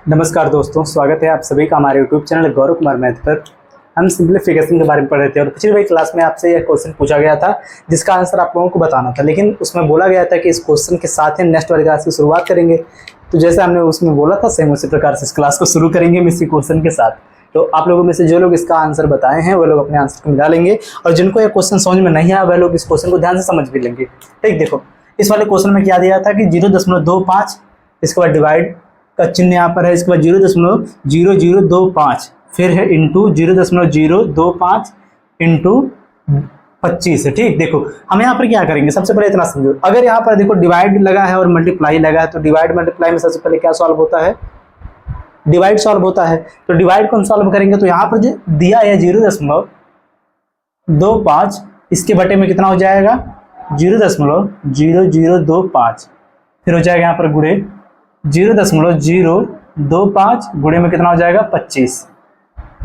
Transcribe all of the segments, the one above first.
नमस्कार दोस्तों, स्वागत है आप सभी का हमारे YouTube channel Gaurav Kumar math पर। हम सिंप्लीफिकेशन के बारे में पढ़ रहे थे और पिछली भाई क्लास में आपसे यह क्वेश्चन पूछा गया था जिसका आंसर आप लोगों को बताना था, लेकिन उसमें बोला गया था कि इस क्वेश्चन के साथ ही नेक्स्ट वाली क्लास की शुरुआत करेंगे। तो जैसे हमने उसमें बोला था सेम उसी प्रकार से इस क्लास को शुरू करेंगे हम इसी क्वेश्चन के साथ। तो आप लोगों में से जो लोग इसका आंसर बताए हैं वो लोग अपने आंसर को मिला लेंगे, और जिनको ये क्वेश्चन समझ में नहीं आया वह लोग इस क्वेश्चन को ध्यान से समझ भी लेंगे। ठीक, देखो इस वाले क्वेश्चन में क्या दिया था कि 0.25, इसके बाद डिवाइड का चिन्ह यहाँ पर है, इसके बाद 0.0025, फिर है इंटू 0.025 इंटू 25 है। ठीक, देखो हम यहाँ पर क्या करेंगे, सबसे पहले इतना समझो। अगर यहाँ पर देखो डिवाइड लगा है और मल्टीप्लाई लगा है, तो डिवाइड मल्टीप्लाई में सबसे पहले क्या सॉल्व होता है, डिवाइड सॉल्व होता है। तो डिवाइड को हम सॉल्व करेंगे तो यहाँ पर जो दिया है 0.25, इसके बटे में कितना हो जाएगा 0.0025, फिर हो जाएगा यहाँ पर गुणे 0.025 गुणे में कितना हो जाएगा 25।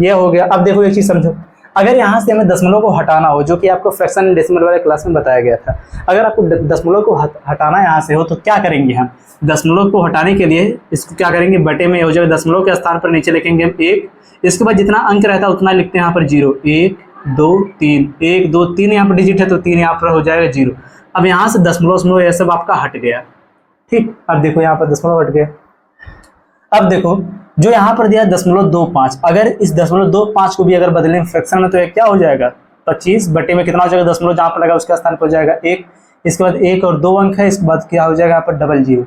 ये हो गया। अब देखो एक चीज समझो, अगर यहाँ से हमें दशमलव को हटाना हो, जो कि आपको फ्रैक्शन डेसिमल वाले क्लास में बताया गया था, अगर आपको दशमलव को हटाना यहाँ से हो तो क्या करेंगे हम, दशमलव को हटाने के लिए इसको क्या करेंगे, बटे में हो जाएगा, दशमलव के स्थान पर नीचे लिखेंगे हम 1, इसके बाद जितना अंक रहता है उतना लिखते हैं यहाँ पर 0, 1 2 3, 1 2 3 यहाँ पर डिजिट है तो 3 यहाँ पर हो जाएगा 0। अब यहाँ से दशमलव यह सब आपका हट गया। ठीक, अब देखो यहाँ पर दशमलव हट गया। अब देखो जो यहाँ पर दिया 0.25, अगर इस 0.25 को भी अगर बदलें फ्रैक्शन में तो ये क्या हो जाएगा 25 बटे में कितना हो जाएगा, दशमलव जहाँ पर लगा उसके स्थान पर हो जाएगा 1, इसके बाद 1 और 2 अंक है, इसके बाद क्या हो जाएगा यहाँ पर 00।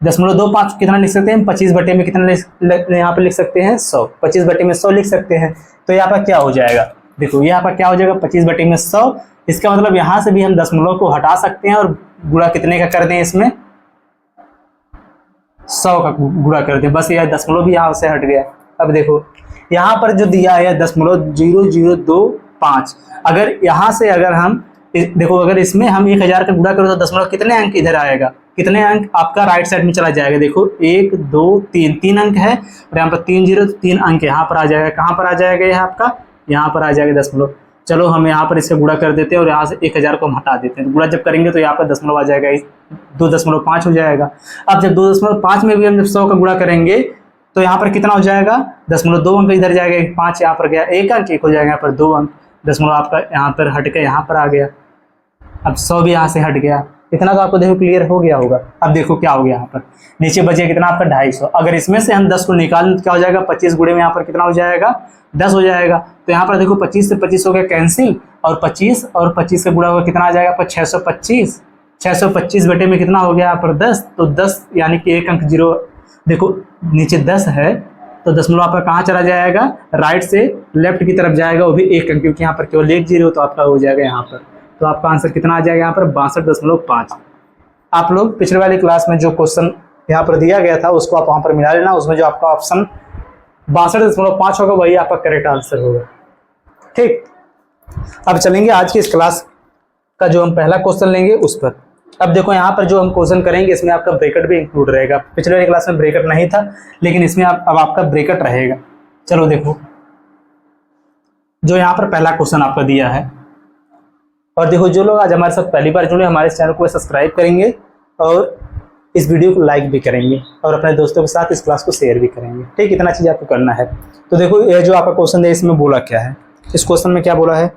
0.25 कितना लिख सकते हैं, 25 बटे में कितना यहाँ पर लिख सकते हैं 100, 25 बटे में 100 लिख सकते हैं। तो यहाँ पर क्या हो जाएगा, देखो यहाँ पर क्या हो जाएगा 25 बटे में 100। इसका मतलब यहाँ से भी हम दशमलव को हटा सकते हैं और गुणा कितने का कर दें, इसमें 100 का गुणा कर दें, बस यह दशमलव भी यहाँ से हट गया। अब देखो यहाँ पर जो दिया है 0.0025, अगर यहाँ से अगर हम देखो अगर इसमें हम 1000 का गुणा करें तो दशमलव कितने अंक इधर आएगा, कितने अंक आपका राइट साइड में चला जाएगा। देखो 1 2 3 अंक है और यहाँ पर 3 0 3 अंक यहाँ पर आ जाएगा। कहाँ पर आ जाएगा यह आपका, यहाँ पर आ जाएगा दशमलव। चलो हम यहाँ पर इससे गुणा कर देते हैं और यहाँ से 1000 को हम हटा देते हैं, तो गुणा जब करेंगे तो यहाँ पर दशमलव आ जाएगा, 2.5 हो जाएगा। अब जब 2.5 में भी हम जब 100 का गुणा करेंगे तो यहाँ पर कितना हो जाएगा, 0.2 अंक इधर जाएगा, 5 यहाँ पर गया, 1 अंक 1 हो जाएगा, यहाँ पर 2 अंक, दशमलव आपका यहाँ पर हट के यहाँ पर आ गया। अब 100 भी यहाँ से हट गया। इतना तो आपको देखो क्लियर हो गया होगा। अब देखो क्या हो गया, यहाँ पर नीचे बचे कितना आपका 250। अगर इसमें से हम 10 को निकालें तो क्या हो जाएगा, 25 गुणे में यहाँ पर कितना हो जाएगा 10 हो जाएगा। तो यहाँ पर देखो 25 से 25 हो गया कैंसिल, और 25 और 25 से गुणा होगा कितना आ जाएगा पर 625। 625 बटे में कितना हो गया यहाँ पर 10, तो 10 यानी कि 1 अंक 0, देखो नीचे 10 है तो दशमलव आपका कहाँ चला जाएगा, राइट से लेफ्ट की तरफ जाएगा, वो भी 1 अंक, क्योंकि यहाँ पर केवल 1 0 तो आपका हो जाएगा यहाँ पर। तो आपका आंसर कितना आ जाएगा यहाँ पर 62.5। आप लोग पिछले वाली क्लास में जो क्वेश्चन यहाँ पर दिया गया था उसको आप वहाँ पर मिला लेना, उसमें जो आपका ऑप्शन 62.5 होगा वही आपका करेक्ट आंसर होगा। ठीक, अब चलेंगे आज की इस क्लास का जो हम पहला क्वेश्चन लेंगे उस पर। अब देखो यहाँ पर जो हम क्वेश्चन करेंगे इसमें आपका ब्रैकेट भी इंक्लूड रहेगा। पिछले वाली क्लास में ब्रैकेट नहीं था, लेकिन इसमें अब आपका ब्रैकेट रहेगा। चलो देखो जो यहाँ पर पहला क्वेश्चन आपका दिया है, और देखो जो लोग आज हमारे साथ पहली बार जुड़े हमारे चैनल को सब्सक्राइब करेंगे और इस वीडियो को लाइक भी करेंगे और अपने दोस्तों के साथ इस क्लास को शेयर भी करेंगे। ठीक, इतना चीज़ आपको करना है। तो देखो ये जो आपका क्वेश्चन है इसमें बोला क्या है, इस क्वेश्चन में क्या बोला है,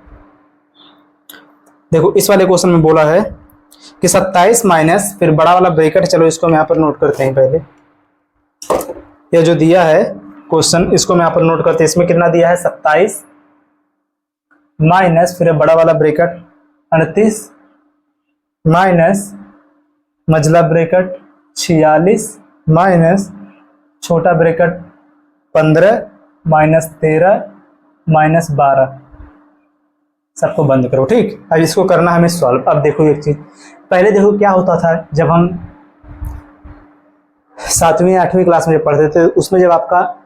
देखो इस वाले क्वेश्चन में बोला है कि 27 माइनस, फिर बड़ा वाला ब्रैकेट, चलो इसको हम यहाँ पर नोट करते हैं पहले। ये जो दिया है क्वेश्चन इसको हम यहाँ पर नोट करते हैं। इसमें कितना दिया है 27 माइनस, फिर बड़ा वाला ब्रैकेट 38 माइनस मझला ब्रैकेट 46 माइनस छोटा ब्रैकेट 15 माइनस 13 माइनस 12, सबको बंद करो। ठीक, अब इसको करना हमें सॉल्व। अब देखो एक चीज, पहले देखो क्या होता था जब हम 7वीं 8वीं क्लास में पढ़ते थे, उसमें जब आपका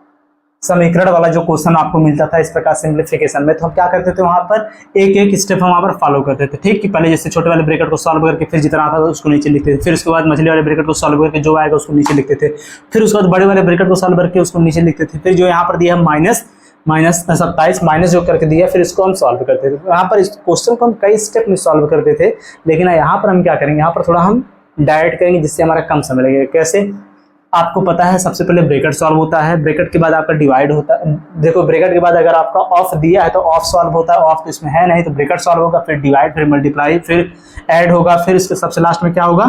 समीकरण वाला जो क्वेश्चन आपको मिलता था इस प्रकार सिंप्लीफिकेशन में, तो हम क्या करते थे वहां पर एक एक स्टेप हम वहां पर फॉलो करते थे। ठीक, कि पहले जैसे छोटे वाले ब्रैकेट को सॉल्व करके फिर जितना आता था उसको नीचे लिखते थे, फिर उसके बाद मछली वाले ब्रैकेट को सॉल्व करके जो आएगा उसको नीचे लिखते थे, फिर उसके बाद बड़े वाले ब्रैकेट को सॉल्व करके उसको नीचे लिखते थे, फिर जो यहाँ पर दिया माइनस 27 माइनस जो करके दिया फिर इसको हम सॉल्व करते थे। यहाँ पर इस क्वेश्चन को हम कई स्टेप में सॉल्व करते थे, लेकिन यहाँ पर हम क्या करेंगे, यहाँ पर थोड़ा हम डायरेक्ट करेंगे जिससे हमारा कम समय लगेगा। कैसे, आपको पता है सबसे पहले ब्रैकेट सॉल्व होता है, ब्रैकेट के बाद आपका डिवाइड होता है। देखो ब्रैकेट के बाद अगर आपका ऑफ दिया है तो ऑफ सॉल्व होता है, ऑफ तो इसमें है नहीं तो ब्रैकेट सॉल्व होगा, फिर डिवाइड, फिर मल्टीप्लाई, फिर ऐड होगा, फिर इसके सबसे लास्ट में क्या होगा,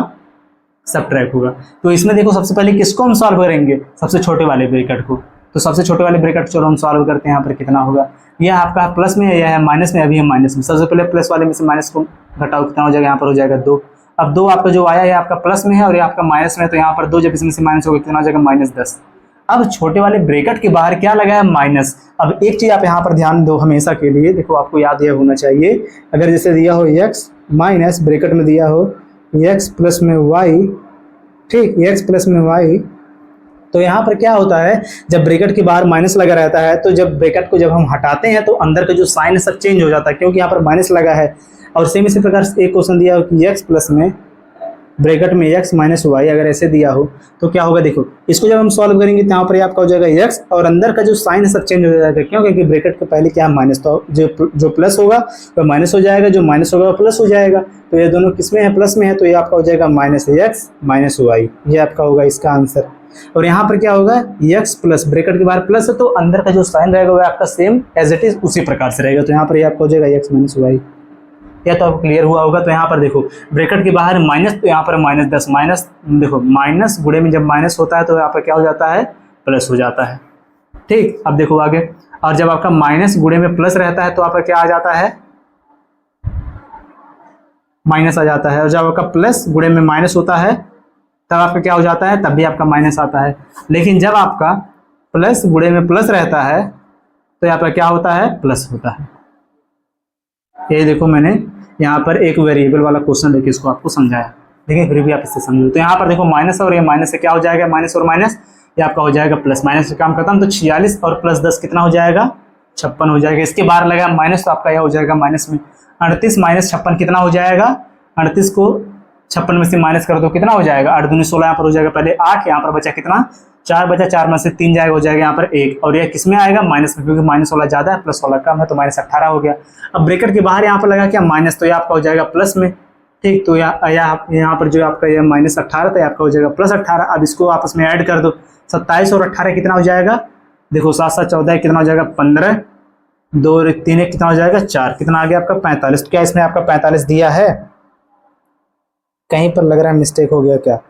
सबट्रैक्ट होगा। तो इसमें देखो सबसे पहले किसको हम सॉल्व करेंगे, सबसे छोटे वाले ब्रैकेट को। तो सबसे छोटे वाले ब्रैकेट चलो हम सॉल्व करते हैं। यहाँ पर कितना होगा, यह आपका प्लस में है, यह है माइनस में, अभी है माइनस में। सबसे पहले प्लस वाले में से माइनस को घटाओ, कितना हो जाएगा, यहाँ पर हो जाएगा 2। अब 2 आपका जो आया है आपका प्लस में है और ये आपका माइनस में है, तो यहाँ पर 2 जब इसमें से माइनस होगा कितना हो जाएगा, -10। अब छोटे वाले ब्रैकेट के बाहर क्या लगा है, माइनस। अब एक चीज आप यहाँ पर ध्यान दो हमेशा के लिए, देखो आपको याद यह होना चाहिए, अगर जैसे दिया हो x माइनस ब्रैकेट में दिया हो x प्लस में y, ठीक, x प्लस में y, तो यहाँ पर क्या होता है, जब ब्रैकेट के बाहर माइनस लगा रहता है तो जब ब्रैकेट को जब हम हटाते हैं तो अंदर का जो साइन है सब चेंज हो जाता है, क्योंकि यहाँ पर माइनस लगा है। और सेम इसी प्रकार से एक क्वेश्चन दिया हो कि x प्लस में ब्रैकेट में x माइनस वाई, अगर ऐसे दिया हो तो क्या होगा, देखो इसको जब हम सॉल्व करेंगे तो यहाँ पर आपका हो जाएगा x और अंदर का जो साइन है सब चेंज हो जाएगा। क्यों, क्योंकि ब्रैकेट के पहले क्या है, माइनस, तो जो प्लस होगा वह माइनस हो जाएगा, जो माइनस होगा वह प्लस हो जाएगा। तो ये दोनों किस में है, प्लस में है, तो ये आपका हो जाएगा -x माइनस वाई, ये आपका होगा इसका आंसर। और यहाँ पर क्या होगा, x प्लस, ब्रैकेट के बाहर प्लस है तो अंदर का जो साइन रहेगा वह आपका सेम एज इट इज उसी प्रकार से रहेगा। तो यहाँ पर ये आपका हो जाएगा x माइनस वाई। या तो आपको क्लियर हुआ होगा। तो यहाँ पर देखो ब्रैकेट के बाहर माइनस, तो यहाँ पर -10, माइनस, देखो माइनस गुणे में जब माइनस होता है तो यहाँ पर क्या हो जाता है, प्लस हो जाता है। ठीक, अब देखो आगे, और जब आपका माइनस गुणे में प्लस रहता है तो आपका क्या आ जाता है, माइनस आ जाता है। और जब आपका प्लस गुणे में माइनस होता है तब आपका क्या हो जाता है, तब भी आपका माइनस आता है। लेकिन जब आपका प्लस गुणे में प्लस रहता है तो यहाँ पर क्या होता है, प्लस होता है। ये देखो मैंने यहाँ पर एक वेरिएबल वाला क्वेश्चन लेके इसको आपको समझाया, लेकिन फिर भी आप इससे समझो। तो यहाँ पर देखो माइनस और ये माइनस से क्या हो जाएगा, माइनस और माइनस ये आपका हो जाएगा प्लस, माइनस से काम खत्म। तो 46 और प्लस 10 कितना हो जाएगा, 56 हो जाएगा। इसके बाहर लगा माइनस तो आपका यह हो जाएगा माइनस में 38 माइनस 56 कितना हो जाएगा, 38 को 56 में से माइनस कर दो कितना हो जाएगा, 8 दूनी 16, यहाँ पर हो जाएगा पहले 8, यहाँ पर बचा कितना 4 बचा, 4 में से 3 जाएगा, हो जाएगा यहाँ पर 1। और यह किस में आएगा, माइनस में, क्योंकि माइनस वाला ज्यादा है प्लस वाला कम है, तो -18 हो गया। अब ब्रैकेट के बाहर यहाँ पर लगा क्या, माइनस, तो ये आपका हो जाएगा प्लस में। ठीक, तो यहाँ पर जो आपका ये -18 था आपका हो जाएगा +18। अब इसको आपस में ऐड कर दो, 27 और 18 कितना हो जाएगा, देखो 7 7 14 कितना हो जाएगा, 15, 2 और 3 कितना हो जाएगा, 4, कितना आ गया आपका 45। तो क्या इसमें आपका 45 दिया है, कहीं पर लग रहा है मिस्टेक हो गया क्या,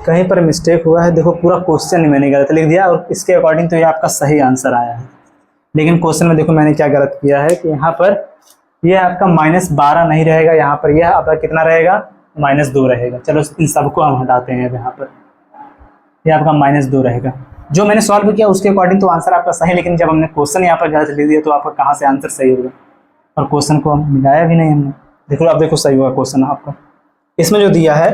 कहीं पर मिस्टेक हुआ है। देखो पूरा क्वेश्चन ही मैंने गलत लिख दिया और इसके अकॉर्डिंग तो ये आपका सही आंसर आया है। लेकिन क्वेश्चन में देखो मैंने क्या गलत किया है कि यहाँ पर ये आपका -12 नहीं रहेगा, यहाँ पर यह आपका कितना रहेगा, -2 रहेगा। चलो इन सबको हम हटाते हैं, यहाँ पर ये आपका -2 रहेगा। जो मैंने सॉल्व किया उसके अकॉर्डिंग तो आंसर आपका सही, लेकिन जब हमने क्वेश्चन यहाँ पर गलत लिख दिया तो आपका कहाँ से आंसर सही होगा, और क्वेश्चन को हम मिलाया भी नहीं हमने। देखो अब देखो सही हुआ क्वेश्चन आपका, इसमें जो दिया है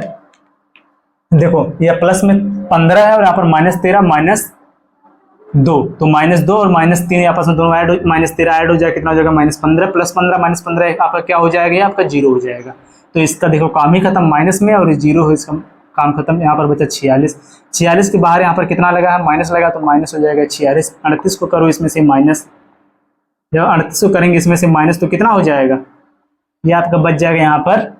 देखो यह प्लस में 15 है और यहाँ पर -13 -2, तो -2 और -3 आपस में दोनों ऐड, -13 ऐड हो जाएगा, कितना हो जाएगा, -15 + 15 -15 आपका क्या हो जाएगा, ये आपका 0 हो जाएगा। तो इसका देखो काम ही खत्म, माइनस में, और ये 0 है, इसका काम खत्म। यहाँ पर बचा 46, 46 के बाहर यहाँ पर कितना लगा है, माइनस लगा, तो माइनस हो जाएगा 46। 38 को करो इसमें से माइनस, जब 38 को करेंगे इसमें से माइनस तो कितना हो जाएगा, ये आपका बच जाएगा यहाँ पर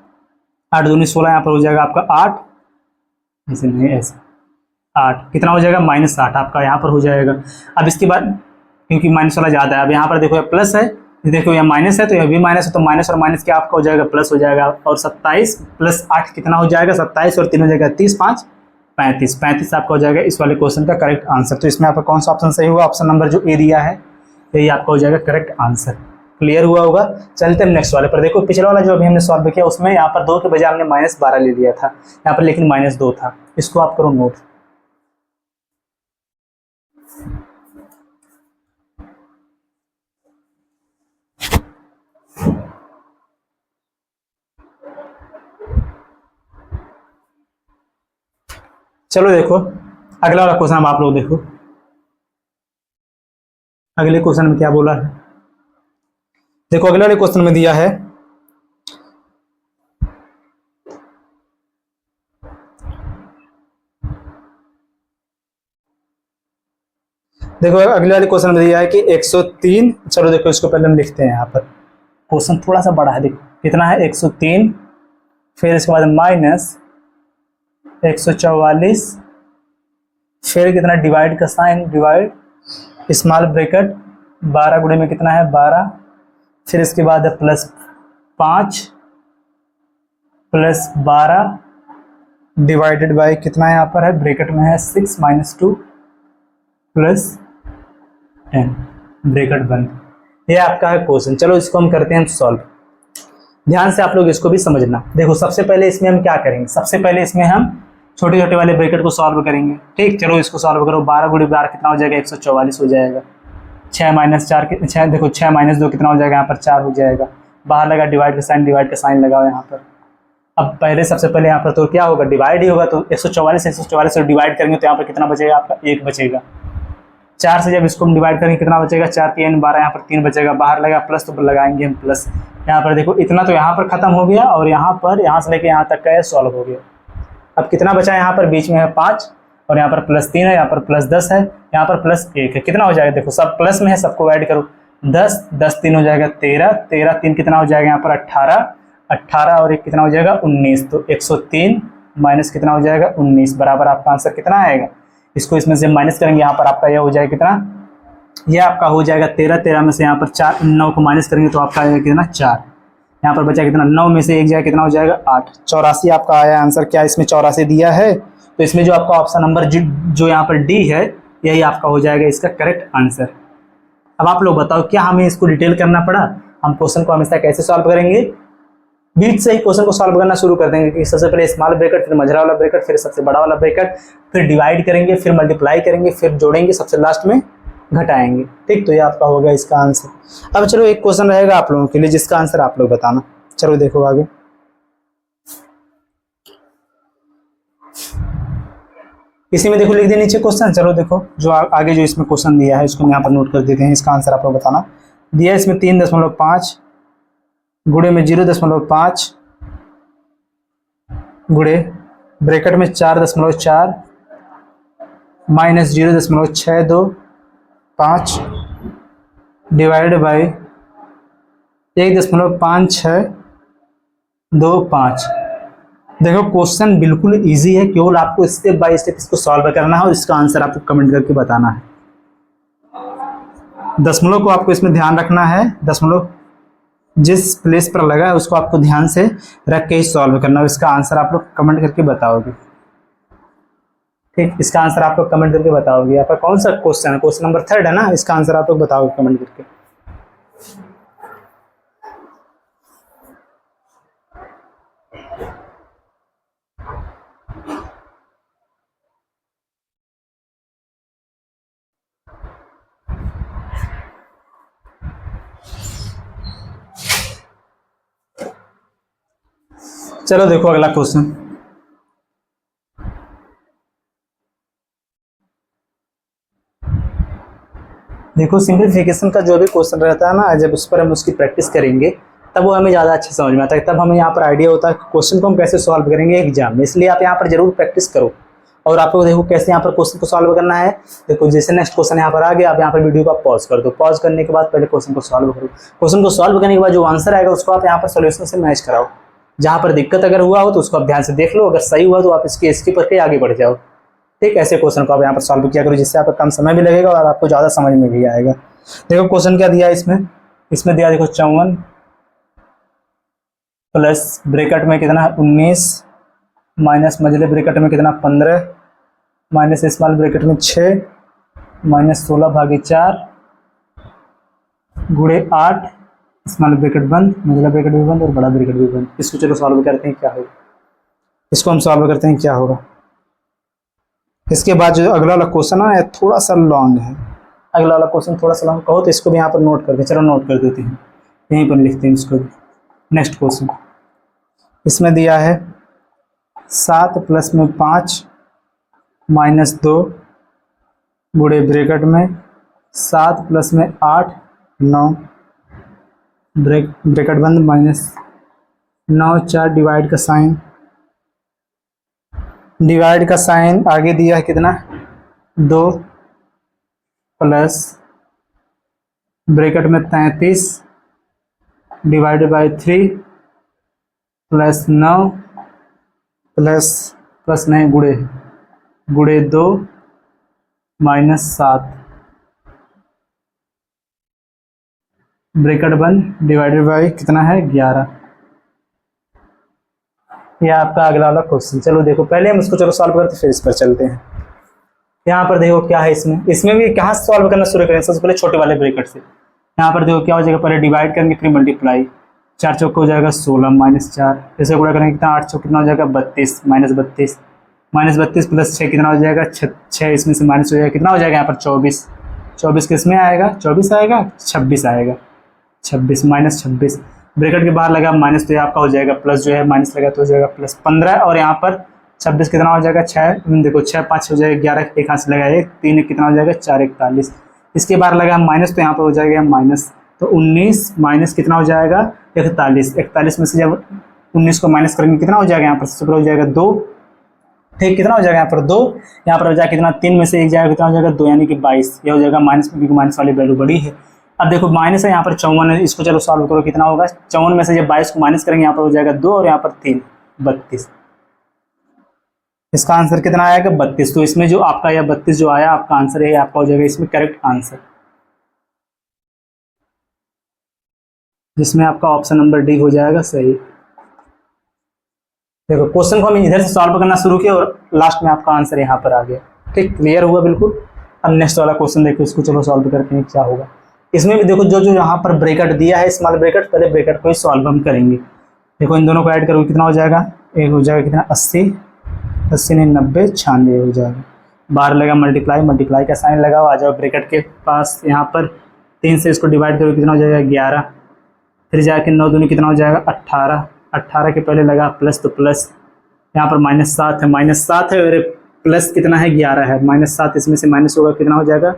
8 दूनी 16, यहाँ पर हो जाएगा आपका 8, ऐसे नहीं ऐसे 8, कितना हो जाएगा, -8 आपका यहाँ पर हो जाएगा। अब इसके बाद क्योंकि माइनस वाला ज़्यादा है, अब यहाँ पर देखो यह प्लस है, देखो यह माइनस है तो यह भी माइनस है, तो माइनस और माइनस क्या आपका हो जाएगा, प्लस हो जाएगा। और 27 + 8 कितना हो जाएगा, 27 और 3 हो जाएगा 30, 5 35, 35 आपका हो जाएगा इस वाले क्वेश्चन का करेक्ट आंसर। तो इसमें आपका कौन सा ऑप्शन सही हुआ, ऑप्शन नंबर जो ए दिया है यही आपका हो जाएगा करेक्ट आंसर। क्लियर हुआ होगा। चलते हैं नेक्स्ट वाले पर। देखो पिछला वाला जो अभी हमने सॉल्व किया उसमें यहाँ पर 2 के बजाय हमने -12 ले लिया था, यहाँ पर लेकिन -2 था। इसको आप करो नोट। चलो देखो अगला वाला क्वेश्चन, अब आप लोग देखो अगले क्वेश्चन में क्या बोला है। देखो अगले वाले क्वेश्चन में दिया है देखो अगले वाले क्वेश्चन में दिया है कि 103, चलो देखो इसको पहले हम लिखते हैं। यहाँ पर क्वेश्चन थोड़ा सा बड़ा है, देखो कितना है 103, फिर इसके बाद 144, फिर कितना डिवाइड का साइन, डिवाइड स्मॉल ब्रैकेट 12 गुणे में कितना है 12, फिर इसके बाद है +5 +12 डिवाइडेड बाय कितना यहाँ पर है ब्रैकेट में है 6 - 2 +10 ब्रैकेट बंद। ये आपका है क्वेश्चन। चलो इसको हम करते हैं सॉल्व। ध्यान से आप लोग इसको भी समझना। देखो सबसे पहले इसमें हम क्या करेंगे, सबसे पहले इसमें हम छोटे छोटे वाले ब्रैकेट को सॉल्व करेंगे। ठीक, चलो इसको सॉल्व करो। 12 × 12 कितना हो जाएगा 144 हो जाएगा। 6 - 4 6, देखो 6 - 2 कितना हो जाएगा यहाँ पर 4 हो जाएगा। बाहर लगा डिवाइड का साइन लगाओ यहाँ पर। अब पहले सबसे पहले यहाँ पर तो क्या होगा डिवाइड ही होगा, तो 144 से डिवाइड करेंगे तो यहाँ पर कितना बचेगा आपका 1 बचेगा। 4 से जब इसको हम डिवाइड करेंगे कितना बचेगा 4 × 3 = 12, यहाँ पर 3 बचेगा। बाहर लगा प्लस तो लगाएंगे हम प्लस। यहाँ पर देखो इतना तो यहाँ पर खत्म हो गया और यहाँ पर यहाँ से लेके यहाँ तक का सॉल्व हो गया। अब कितना बचा यहाँ पर बीच में है 5 और यहाँ पर +3 है, यहाँ पर +10 है, यहाँ पर +1 है। कितना हो जाएगा देखो सब प्लस में है, सबको ऐड करो। 10 10 3 हो जाएगा 13, 13 3 कितना हो जाएगा यहाँ पर 18, 18 और 1 कितना हो जाएगा 19। तो 103 माइनस कितना हो जाएगा 19 बराबर आपका आंसर कितना आएगा। इसको इसमें से माइनस करेंगे, यहाँ पर आपका यह हो जाएगा कितना, यह आपका हो जाएगा 13, 13 में से यहाँ पर 4 9 को माइनस करेंगे तो आपका आएगा कितना 4। यहाँ पर बचा कितना 9 में से 1 जाएगा कितना हो जाएगा 8। 84 आपका आया आंसर। क्या इसमें 84 दिया है, तो इसमें जो आपका ऑप्शन नंबर जो यहाँ पर डी है यही आपका हो जाएगा इसका करेक्ट आंसर। अब आप लोग बताओ क्या हमें इसको डिटेल करना पड़ा। हम क्वेश्चन को हमेशा कैसे सॉल्व करेंगे, बीच से ही क्वेश्चन को सॉल्व करना शुरू कर देंगे कि सबसे पहले स्मॉल ब्रैकेट, फिर मझला वाला ब्रैकेट, फिर सबसे बड़ा वाला ब्रैकेट, फिर डिवाइड करेंगे, फिर मल्टीप्लाई करेंगे, फिर जोड़ेंगे, सबसे लास्ट में घटाएंगे। ठीक, तो ये आपका हो गया इसका आंसर। अब चलो एक क्वेश्चन रहेगा आप लोगों के लिए जिसका आंसर आप लोग बताना। चलो देखो आगे। इसी में देखो लिख दिया नीचे क्वेश्चन। चलो देखो जो आगे जो इसमें क्वेश्चन दिया है इसको यहाँ पर नोट कर देते हैं। इसका आंसर आप लोग बताना। दिया इसमें 3.5 गुणे में 0.5 गुणे ब्रैकेट में 4.4 माइनस 0.625 डिवाइड बाई 1.5625। देखो क्वेश्चन बिल्कुल इजी है, केवल आपको स्टेप बाय स्टेप इसको सॉल्व करना है और इसका आंसर आपको कमेंट करके बताना है। दशमलव को आपको इसमें ध्यान रखना है, दशमलव जिस प्लेस पर लगा है उसको आपको ध्यान से रख के ही सॉल्व करना है। इसका आंसर आप लोग कमेंट करके बताओगे। ठीक, इसका आंसर आप लोग कमेंट करके बताओगे। आपका कौन सा क्वेश्चन है, क्वेश्चन नंबर 3 है ना, इसका आंसर आप लोग बताओगे कमेंट करके। चलो देखो अगला क्वेश्चन। देखो सिंप्लीफिकेशन का जो भी क्वेश्चन रहता है ना, जब उस पर हम उसकी प्रैक्टिस करेंगे तब वो हमें ज़्यादा अच्छे समझ में आता है, तब हमें यहाँ पर आइडिया होता है क्वेश्चन को हम कैसे सॉल्व करेंगे एग्जाम में। इसलिए आप यहाँ पर जरूर प्रैक्टिस करो। और आपको देखो कैसे यहाँ पर क्वेश्चन को सॉल्व करना है। देखो जैसे नेक्स्ट क्वेश्चन यहाँ पर आ गया, आप यहाँ पर वीडियो को पॉज कर दो। पॉज करने के बाद पहले क्वेश्चन को सॉल्व करो। क्वेश्चन को सॉल्व करने के बाद जो आंसर आएगा उसको आप यहाँ पर सोल्यूशन से मैच कराओ। जहाँ पर दिक्कत अगर हुआ हो तो उसको आप ध्यान से देख लो, अगर सही हुआ तो आप इसकी स्किप करके आगे बढ़ जाओ। ठीक, ऐसे क्वेश्चन को आप यहाँ पर सॉल्व किया करो जिससे आपका कम समय भी लगेगा और आपको ज़्यादा समझ में भी आएगा। देखो क्वेश्चन क्या दिया इसमें दिया देखो 54 प्लस ब्रैकेट में कितना 19 माइनस मझले ब्रैकेट में कितना 15 माइनस स्मॉल ब्रैकेट में 6 माइनस 16/4 गुणे 8 स्मॉल ब्रैकेट बंद, मझला ब्रैकेट भी बंद और बड़ा ब्रैकेट भी बंद। इसको चलो सॉल्व करते हैं क्या होगा। इसको हम सॉल्व करते हैं क्या होगा। इसके बाद जो अगला वाला क्वेश्चन है थोड़ा सा लॉन्ग है। अगला वाला क्वेश्चन थोड़ा सा लॉन्ग कहो तो इसको भी यहाँ पर नोट करते हैं। चलो नोट कर देते हैं, यहीं पर लिखते हैं इसको। नेक्स्ट क्वेश्चन इसमें दिया है 7 प्लस में 5 माइनस 2 गुणे ब्रैकेट में 7 प्लस में 8 9 ब्रैकेट बंद माइनस 9 4 डिवाइड का साइन आगे दिया है कितना 2 प्लस ब्रैकेट में 33 divided by 3 plus 9 plus plus नहीं, गुणे गुणे 2 माइनस 7 ब्रैकेट बंद डिवाइडेड बाई कितना है 11। यह आपका अगला वाला क्वेश्चन। चलो देखो पहले हम इसको चलो सॉल्व करते फिर इस पर चलते हैं। यहाँ पर देखो क्या है, इसमें भी कहाँ से सॉल्व करना शुरू करें, सबसे पहले छोटे वाले ब्रैकेट से। यहाँ पर देखो क्या हो जाएगा, पहले डिवाइड करेंगे फिर मल्टीप्लाई। 4 चौक हो जाएगा 16 माइनस 4, फिर से गुणा करेंगे कितना 8 चौक कितना हो जाएगा 32 माइनस 32 माइनस 32 प्लस 6 कितना हो जाएगा 6 इसमें से माइनस हो जाएगा कितना हो जाएगा यहाँ पर 24। 24 किस में आएगा 24 आएगा 26 आएगा 26 माइनस 26 ब्रैकेट के बाहर लगा माइनस, तो ये आपका हो जाएगा प्लस, जो है माइनस लगा तो हो जाएगा प्लस 15 और यहाँ पर 26 कितना हो जाएगा 6, देखो 6 5 हो जाएगा 11, एक हाथ से लगा 1 3 कितना हो जाएगा 4 41, इसके बाहर लगा माइनस तो यहाँ पर हो जाएगा माइनस, तो 19 माइनस कितना हो जाएगा 41, 41 में से जब 19 को माइनस करेंगे कितना हो जाएगा यहाँ पर सबसे हो जाएगा 2, ठीक कितना हो जाएगा यहाँ पर 2, यहाँ पर हो जाएगा कितना 3 में से 1 जाएगा कितना हो जाएगा 2 यानी कि 22, यह हो जाएगा माइनस में क्योंकि माइनस वाली वैल्यू बड़ी है। अब देखो माइनस है यहाँ पर 54 है, इसको चलो सॉल्व करो कितना होगा 54 में से जब 22 को माइनस करेंगे यहाँ पर हो जाएगा 2 और यहाँ पर 3 32, इसका आंसर कितना आएगा 32। तो इसमें जो आपका यह 32 जो आया आपका आंसर है आपका हो जाएगा इसमें करेक्ट आंसर, जिसमें आपका ऑप्शन नंबर डी हो जाएगा सही। देखो क्वेश्चन को हम इधर से सॉल्व करना शुरू किया और लास्ट में आपका आंसर यहाँ पर आ गया। ठीक क्लियर हुआ बिल्कुल। अब नेक्स्ट वाला क्वेश्चन देखो, इसको चलो सॉल्व करते हैं क्या होगा। इसमें भी देखो जो जो यहाँ पर ब्रैकेट दिया है स्मॉल ब्रैकेट, पहले ब्रैकेट को ही सॉल्व हम करेंगे। देखो इन दोनों को ऐड करोगे कितना हो जाएगा, एक हो जाएगा कितना 80 80 नहीं 90 96 हो जाएगा, बाहर लगा मल्टीप्लाई, मल्टीप्लाई का साइन लगाओ, आ जाओ ब्रैकेट के पास, यहाँ पर 3 से इसको डिवाइड करो कितना हो जाएगा 11, फिर जाके 9 दूनी कितना हो जाएगा 18, 18 के पहले लगा प्लस तो प्लस, यहाँ पर -7 है, -7 है और प्लस कितना है 11 है, -7 इसमें से माइनस होगा कितना हो जाएगा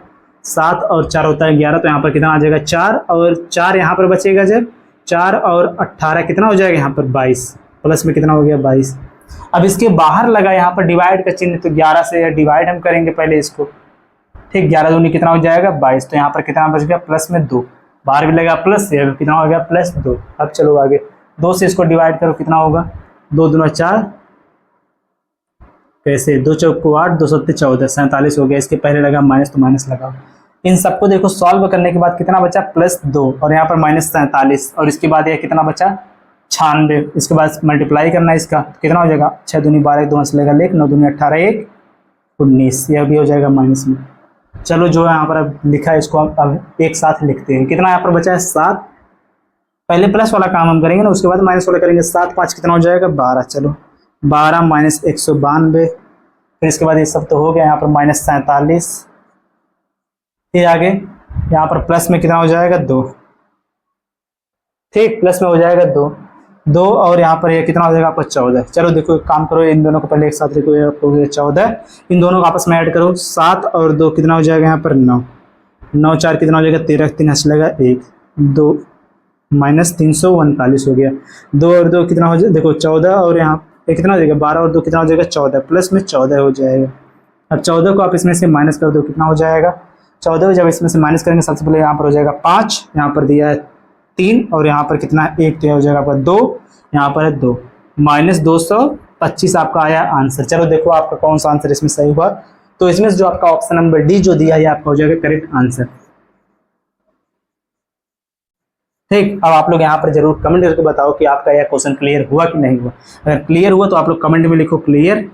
7 और 4 होता है 11, तो यहाँ पर कितना आ जाएगा 4 और 4 यहाँ पर बचेगा जब 4 और 18 कितना हो जाएगा यहाँ पर 22, प्लस में कितना हो गया 22। अब इसके बाहर लगा यहाँ पर डिवाइड का चिन्ह, तो 11 से डिवाइड हम करेंगे पहले इसको, ठीक 11 दूनी कितना हो जाएगा 22, तो यहाँ पर कितना बच गया प्लस में 2, बाहर भी लगा प्लस से कितना हो गया प्लस 2। अब चलो आगे 2 से इसको डिवाइड करो कितना होगा 2 दूना 4, कैसे 2 चौक को 8 2 सत्ते 14 47 हो गया, इसके पहले लगा माइनस तो माइनस लगाओ। इन सबको देखो सॉल्व करने के बाद कितना बचा +2 और यहाँ पर -47 और इसके बाद यह कितना बचा 96, इसके बाद मल्टीप्लाई करना है इसका कितना हो जाएगा 6 दूनी 12 2 हंस लेगा 1 9 दूनी 18 1 19, यह भी हो जाएगा माइनस में। चलो जो यहाँ पर अब लिखा है इसको अब एक साथ लिखते हैं, कितना यहाँ पर बचा है 7, पहले प्लस वाला काम हम करेंगे ना उसके बाद माइनस वाला करेंगे, 7 5 कितना हो जाएगा 12, चलो 12 माइनस 192, फिर इसके बाद ये सब तो हो गया, यहाँ पर -47, फिर आगे यहाँ पर प्लस में कितना हो जाएगा 2, ठीक प्लस में हो जाएगा 2 और यहाँ पर ये कितना हो जाएगा आपका 14। चलो देखो एक काम करो, इन दोनों को पहले एक साथ लिखो, आपको 14, इन दोनों को आपस में ऐड करो, 7 और 2 कितना हो जाएगा यहाँ पर 9, 9 4 कितना हो जाएगा 13 3 हंस लेगा 1 2 -339 हो गया, 2 और 2 कितना हो जाएगा देखो 14 और यहाँ पे कितना हो जाएगा 12 और 2 कितना हो जाएगा 14, प्लस में 14 हो जाएगा। अब 14 को आप इसमें से माइनस कर दो कितना हो जाएगा 14, जब इसमें से माइनस करेंगे सबसे पहले यहाँ पर हो जाएगा 5, यहाँ पर दिया है 3 और यहाँ पर कितना 1 तो हो जाएगा आपका 2, यहाँ पर है 2, -225 आपका आया आंसर। चलो देखो आपका कौन सा आंसर इसमें सही हुआ, तो इसमें जो आपका ऑप्शन नंबर डी जो दिया है आपका हो जाएगा करेक्ट आंसर। ठीक, अब आप लोग यहाँ पर जरूर कमेंट करके बताओ कि आपका यह क्वेश्चन क्लियर हुआ कि नहीं हुआ। अगर क्लियर हुआ तो आप लोग कमेंट में लिखो क्लियर,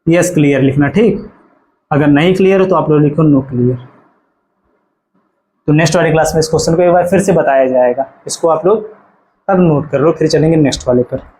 यस क्लियर लिखना, ठीक। अगर नहीं क्लियर हो तो आप लोग लिखो नो क्लियर। तो नेक्स्ट वाली क्लास में इस क्वेश्चन को एक बार फिर से बताया जाएगा, इसको आप लोग अब नोट कर लो, फिर चलेंगे नेक्स्ट वाले पर।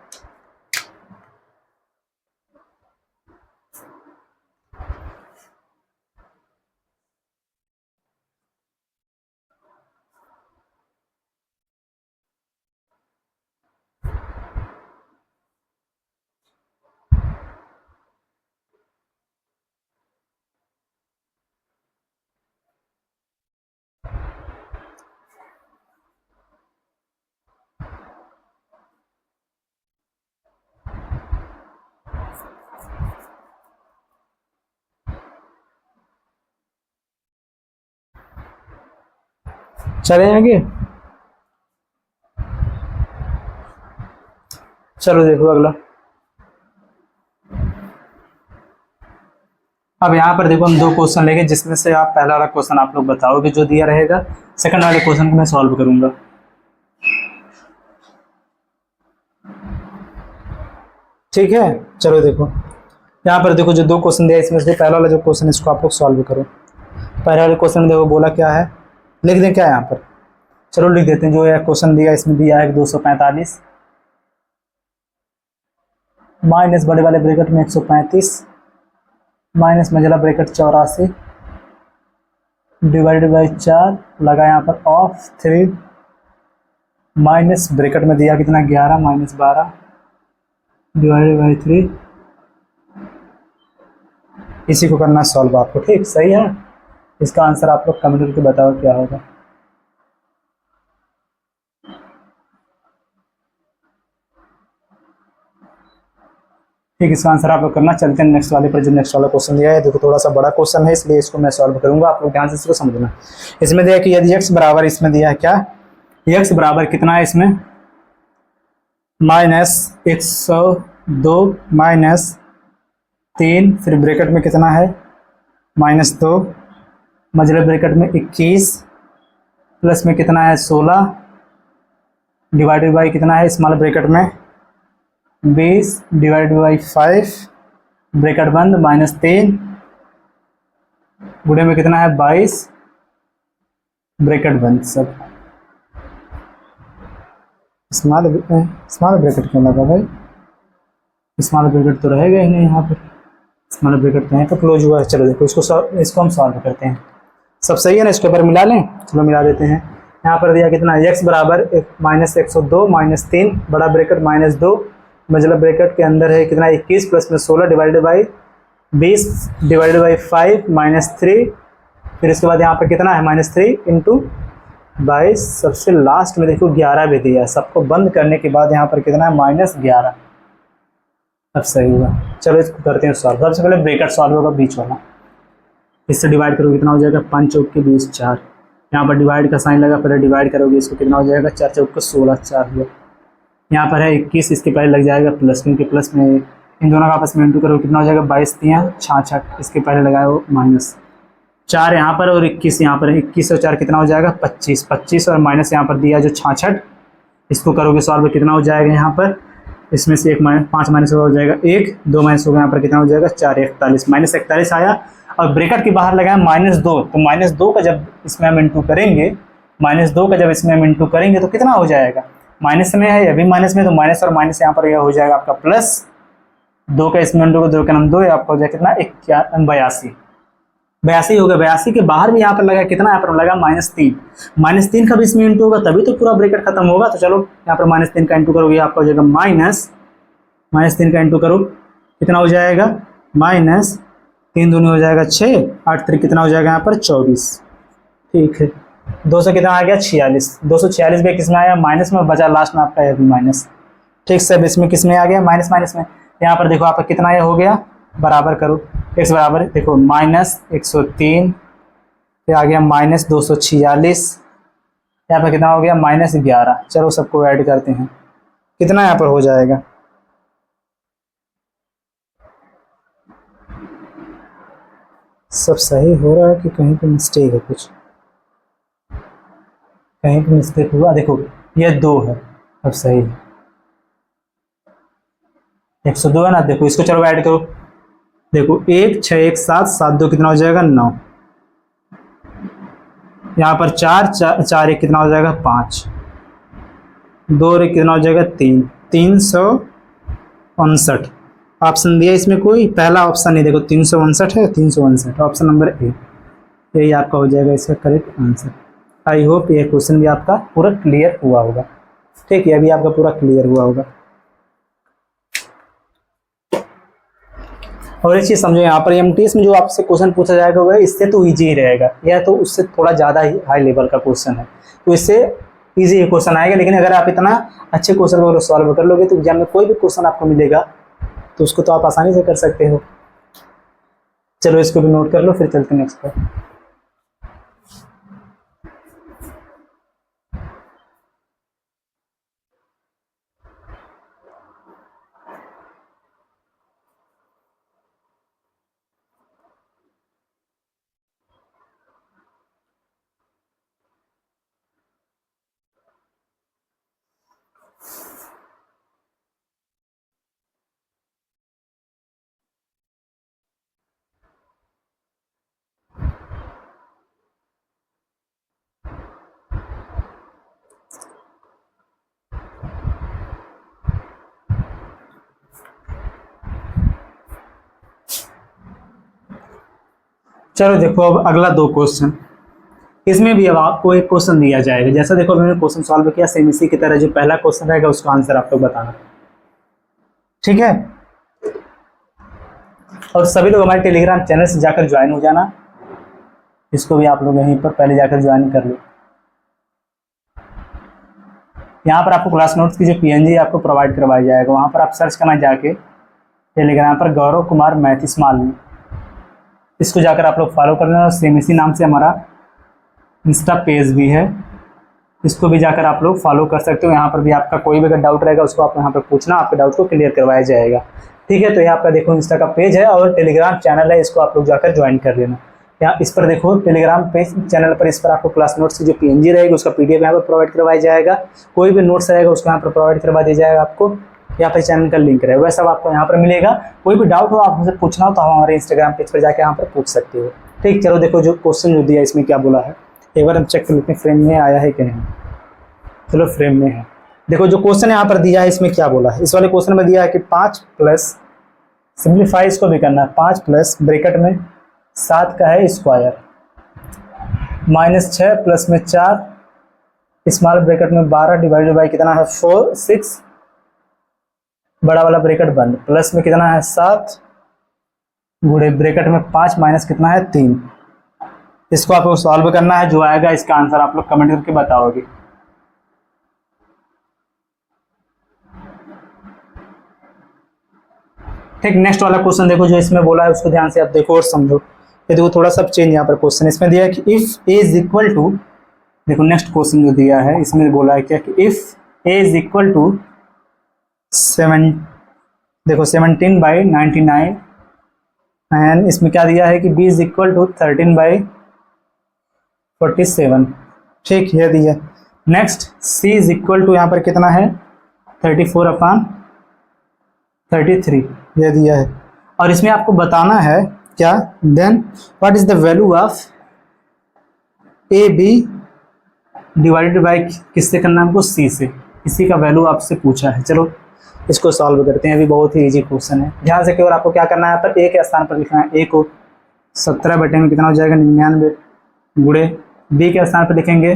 चले आगे, चलो देखो अगला अब यहाँ पर देखो हम दो क्वेश्चन लेंगे, जिसमें से आप पहला वाला क्वेश्चन आप लोग बताओगे जो दिया रहेगा, सेकंड वाले क्वेश्चन को मैं सॉल्व करूंगा। ठीक है, चलो देखो यहाँ पर देखो जो दो क्वेश्चन दिया इसमें से पहला वाला जो क्वेश्चन है इसको आप लोग सॉल्व करो। पहले वाले क्वेश्चन में देखो बोला क्या है, लिख दें क्या यहाँ पर, चलो लिख देते हैं। जो है क्वेश्चन दिया इसमें दिया है 245 माइनस बड़े वाले ब्रैकेट में 135 माइनस मझला ब्रैकेट 84 डिवाइडेड बाई 4 लगा यहाँ पर ऑफ 3 माइनस ब्रैकेट में दिया कितना 11 माइनस 12 डिवाइडेड बाई 3। इसी को करना सॉल्व आपको, ठीक सही है। इसका आंसर आप लोग कमेंट करके बताओ क्या होगा। ठीक, इसका आंसर आप लोग करना। चलते हैं नेक्स्ट वाले पर। जो नेक्स्ट वाला क्वेश्चन दिया है देखो थोड़ा सा बड़ा क्वेश्चन है इसलिए इसको मैं सॉल्व करूंगा, आप लोग ध्यान से इसको समझना। इसमें दिया कि यदि x बराबर, इसमें दिया है क्या, x बराबर कितना है इसमें -102 माइनस 3 फिर ब्रैकेट में कितना है -2 मझले ब्रैकेट में 21 प्लस में कितना है 16 डिवाइडेड बाई कितना है स्मॉल ब्रैकेट में 20 डिवाइडेड बाई 5 ब्रैकेट बंद -3 गुणे में कितना है 22 ब्रैकेट बंद। सब स्मॉल ब्रैकेट क्यों लगा भाई, स्मॉल ब्रैकेट तो रहेगा ही नहीं यहाँ पर, स्मॉल ब्रैकेट तो यहाँ पर क्लोज हुआ है। चलो देखो इसको हम सॉल्व करते हैं। सब सही है ना, इसके ऊपर मिला लें, चलो मिला देते हैं। यहाँ पर दिया कितना x बराबर -102 माइनस 3 बड़ा ब्रैकेट -2 मझला ब्रैकेट के अंदर है कितना 21 प्लस में 16 डिवाइडेड बाई 20 डिवाइडेड बाई 5 -3 फिर इसके बाद यहाँ पर कितना है -3 इंटू 22। सबसे लास्ट में देखो 11 भी दिया है, सबको बंद करने के बाद यहाँ पर कितना है -11। अब सही हुआ। चलो इसको करते हैं सॉल्व। सबसे पहले ब्रैकेट सॉल्व होगा बीच वाला, इससे डिवाइड करोगे कितना हो जाएगा 5 चौक के 20 4। यहाँ पर डिवाइड का साइन लगा, पहले डिवाइड करोगे इसको कितना हो जाएगा 4 चौक को 16 4 हुआ। यहाँ पर है 21, इसके पहले लग जाएगा प्लस, क्योंकि प्लस में इन दोनों का आपस में इंटू करोगे कितना हो जाएगा 22 3 66, इसके पहले लगाए वो -4 यहाँ पर और 21 यहाँ पर है। 21 और 4 कितना हो जाएगा 25 25 और माइनस यहाँ पर दिया जो 66, इसको करोगे सॉल्व कितना हो जाएगा यहाँ पर, इसमें से 5 माइनस हो जाएगा 1 2 माइनस होगा यहाँ पर कितना हो जाएगा 4 41 -41 आया। और ब्रैकेट के बाहर लगाया -2, तो -2 का जब इसमें हम इंटू करेंगे, -2 का जब इसमें हम इंटू करेंगे तो कितना हो जाएगा, माइनस में है अभी माइनस में, तो माइनस और माइनस यहाँ पर यह हो जाएगा आपका प्लस 2 का इसमें इंटू 2 का नाम 2 आपका हो जाएगा कितना 82 हो गया। 82 के बाहर भी यहाँ पर लगा कितना, यहाँ पर लगा -3 का भी इसमें इंटू होगा तभी तो पूरा ब्रैकेट खत्म होगा। तो चलो यहाँ पर -3 का इंटू करोगे आपका हो जाएगा -3 का इंटू करो कितना हो जाएगा -3 दूनी हो जाएगा 6 8 3 कितना हो जाएगा यहाँ पर 24। ठीक है, 200 कितना आ गया 46, 246 भी किस में आया माइनस में, बचा लास्ट में आपका है भी माइनस। ठीक, सब इसमें किस में आ गया माइनस में। यहाँ पर देखो आपका कितना ये हो गया, बराबर करो x बराबर देखो -103 फिर आ गया -246, यहाँ पर कितना हो गया -11। चलो सबको ऐड करते हैं, कितना यहाँ पर हो जाएगा, सब सही हो रहा है कि कहीं पे मिस्टेक है, कुछ कहीं पे मिस्टेक हुआ। देखो ये 2 है, अब सही है 102 है ना। देखो इसको चलो ऐड करो, देखो 1 6 1 7 7 2 कितना हो जाएगा 9, यहाँ पर 4 4 1 कितना हो जाएगा 5 2 1 कितना हो जाएगा 3 359। ऑप्शन दिया इसमें कोई पहला ऑप्शन नहीं, देखो 359 है 359 ऑप्शन नंबर ए, यही आपका हो जाएगा इसका करेक्ट आंसर। आई होप ये क्वेश्चन भी आपका पूरा क्लियर हुआ होगा। ठीक है, अभी आपका पूरा क्लियर हुआ होगा। और एक चीज़ समझो, यहाँ पर एमटीएस में जो आपसे क्वेश्चन पूछा जाएगा वह इससे तो इजी ही रहेगा, या तो उससे थोड़ा ज़्यादा ही हाई लेवल का क्वेश्चन है, तो इससे इजी क्वेश्चन आएगा। लेकिन अगर आप इतना अच्छे क्वेश्चन को सॉल्व कर लोगे तो एग्जाम में कोई भी क्वेश्चन आपको मिलेगा तो उसको तो आप आसानी से कर सकते हो। चलो इसको भी नोट कर लो, फिर चलते हैं नेक्स्ट पर। चलो देखो अब अगला 2 क्वेश्चन, इसमें भी अब आपको एक क्वेश्चन दिया जाएगा। जैसा देखो मैंने क्वेश्चन सॉल्व किया सेम इसी की तरह, जो पहला क्वेश्चन रहेगा उसका आंसर आप लोग बताना, ठीक है। और सभी लोग हमारे टेलीग्राम चैनल से जाकर ज्वाइन हो जाना, इसको भी आप लोग यहीं पर पहले जाकर ज्वाइन कर लो। यहाँ पर आपको क्लास नोट्स की जो PNG आपको प्रोवाइड करवाया जाएगा, वहाँ पर आप सर्च करना जाके टेलीग्राम पर गौरव कुमार मैथिस मालवी, इसको जाकर आप लोग फॉलो कर लेना। सेम इसी नाम से हमारा इंस्टा पेज भी है, इसको भी जाकर आप लोग फॉलो कर सकते हो। यहाँ पर भी आपका कोई भी अगर डाउट रहेगा उसको आप यहाँ पर पूछना, आपके डाउट को क्लियर करवाया जाएगा, ठीक है। तो ये आपका देखो इंस्टा का पेज है और टेलीग्राम चैनल है, इसको आप लोग जाकर ज्वाइन कर लेना। यहाँ इस पर देखो टेलीग्राम पेज चैनल पर, इस पर आपको क्लास नोट्स की जो PNG रहेगी उसका PDF यहाँ पर प्रोवाइड करवाया जाएगा, कोई भी नोट्स रहेगा उसको यहाँ पर प्रोवाइड करवा दिया जाएगा आपको, यहाँ पर चैनल का लिंक रहेगा, वह सब आपको यहाँ पर मिलेगा। कोई भी डाउट हो आप मुझसे पूछना हो तो हम हमारे इंस्टाग्राम पेज पर जाकर यहाँ पर पूछ सकते हो, ठीक। चलो देखो जो क्वेश्चन जो दिया इसमें क्या बोला है, एक बार हम चेक कर लेते हैं फ्रेम में आया है कि नहीं। चलो फ्रेम में है, देखो जो क्वेश्चन यहाँ पर दिया है इसमें क्या बोला है। इस वाले क्वेश्चन में दिया है कि 5 प्लस, सिंप्लीफाई इसको भी करना है, 5 प्लस ब्रैकेट में 7 का है स्क्वायर, -6 प्लस में 4 स्मॉल ब्रैकेट में 12 डिवाइडेड बाई कितना है 4 6 बड़ा वाला ब्रैकेट बंद, प्लस में कितना है 7 गुणे ब्रैकेट में 5 माइनस कितना है 3। इसको आपको सॉल्व करना है, जो आएगा इसका आंसर आप लोग कमेंट करके बताओगे। ठीक, नेक्स्ट वाला क्वेश्चन देखो जो इसमें बोला है उसको ध्यान से आप देखो और समझो। ये देखो थोड़ा सा चेंज यहाँ पर क्वेश्चन इसमें दिया है कि if A is equal to, देखो नेक्स्ट क्वेश्चन जो दिया है इसमें बोला है क्या कि if A is equal to 17/99 and इसमें क्या दिया है कि b इज इक्वल टू 13/47, ठीक ये दिया। Next c is equal to यहाँ पर कितना है 34/33 ये दिया है, और इसमें आपको बताना है क्या, then what is the value of A B divided by, किससे करना है हमको c से, इसी का वैल्यू आपसे पूछा है। चलो इसको सॉल्व करते हैं, अभी बहुत ही इजी क्वेश्चन है, ध्यान से केवल आपको क्या करना है, पर a के स्थान पर लिखना है a को 17 बटे में कितना हो जाएगा 99 गुणे, b के स्थान पर लिखेंगे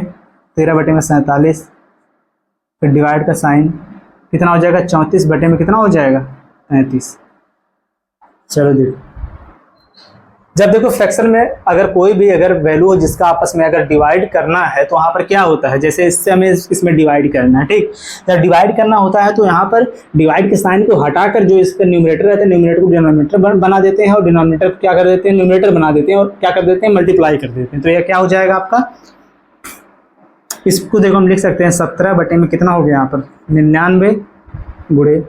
13 बटे में 47, फिर डिवाइड का साइन कितना हो जाएगा 34 बटे में कितना हो जाएगा 35। चलो देखो जब देखो फ्रैक्शन में अगर कोई भी अगर वैल्यू हो जिसका आपस में अगर डिवाइड करना है तो वहाँ पर क्या होता है, जैसे इससे हमें इसमें डिवाइड करना है, ठीक। जब डिवाइड करना होता है तो यहाँ पर डिवाइड के साइन को हटाकर जो इसका न्यूमरेटर रहता है न्यूमरेटर को डिनोमिनेटर बना देते हैं, और डिनोमिनेटर को क्या कर देते हैं न्यूमरेटर बना देते हैं, और क्या कर देते हैं मल्टीप्लाई कर देते हैं। तो यह क्या हो जाएगा आपका, इसको देखो हम लिख सकते हैं 17 बटे में कितना हो गया यहाँ पर 99 गुणे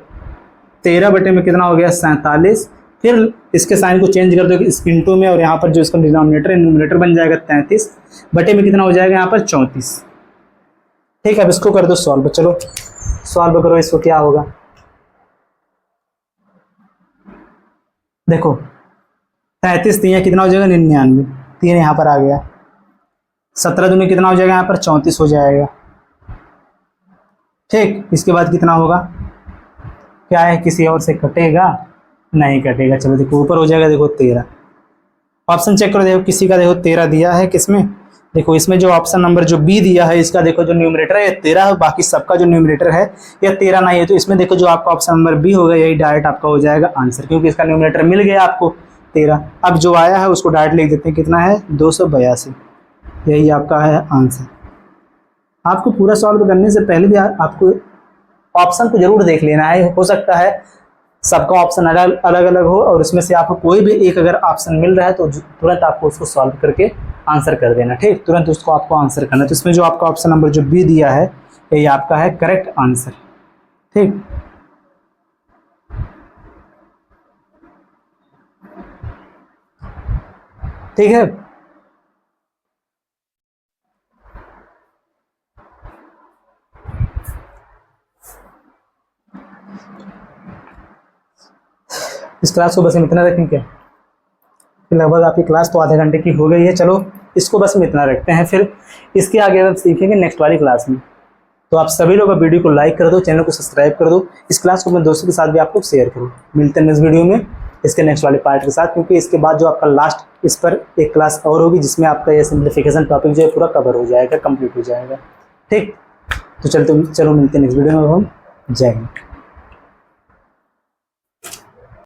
13 बटे में कितना हो गया 47, फिर इसके साइन को चेंज कर दो इस इंटू में, और यहाँ पर जो इसका डिनोमिनेटर है न्यूमरेटर बन जाएगा 33 बटे में कितना हो जाएगा यहाँ पर 34, ठीक है। अब इसको कर दो सॉल्व, चलो सॉल्व करो इसको क्या होगा, देखो 33 3 कितना हो जाएगा 99, 3 यहाँ पर आ गया, 17 दूनी कितना हो जाएगा यहाँ पर 34 हो जाएगा, ठीक। इसके बाद कितना होगा, क्या है किसी और से कटेगा, नहीं कटेगा। चलो देखो ऊपर हो जाएगा देखो 13, ऑप्शन चेक करो, देखो किसी का देखो 13 दिया है, किसमें देखो इसमें जो ऑप्शन नंबर जो बी दिया है इसका देखो जो न्यूमरेटर है ये 13 है, बाकी सबका जो न्यूमरेटर है ये 13 नहीं है, तो इसमें देखो जो आपका ऑप्शन नंबर बी होगा यही डायरेक्ट आपका हो जाएगा आंसर, क्योंकि इसका न्यूमरेटर मिल गया आपको 13। अब जो आया है उसको डायरेक्ट लिख देते हैं, कितना है 282, यही आपका है आंसर। आपको पूरा सॉल्व करने से पहले भी आपको ऑप्शन को जरूर देख लेना है, हो सकता है सबका ऑप्शन अलग अलग हो और उसमें से आपको कोई भी एक अगर ऑप्शन मिल रहा है तो तुरंत आपको उसको सॉल्व करके आंसर कर देना, ठीक, तुरंत उसको आपको आंसर करना। तो इसमें जो आपका ऑप्शन नंबर जो बी दिया है यही आपका है करेक्ट आंसर, ठीक। ठीक है, इस क्लास को बस हम इतना रखें क्या, लगभग आपकी क्लास तो आधे घंटे की हो गई है, चलो इसको बस हम इतना रखते हैं, फिर इसके आगे हम सीखेंगे नेक्स्ट वाली क्लास में। तो आप सभी लोग वीडियो को लाइक कर दो, चैनल को सब्सक्राइब कर दो, इस क्लास को अपने दोस्तों के साथ भी आप लोग शेयर करो। मिलते हैं नेक्स्ट वीडियो में। इसके नेक्स्ट वाले पार्ट के साथ, क्योंकि इसके बाद जो आपका लास्ट इस पर एक क्लास और होगी जिसमें आपका ये सिंप्लीफिकेशन टॉपिक जो है पूरा कवर हो जाएगा, कंप्लीट हो जाएगा। ठीक, तो चलो मिलते हैं नेक्स्ट वीडियो में। हम जय हिंद।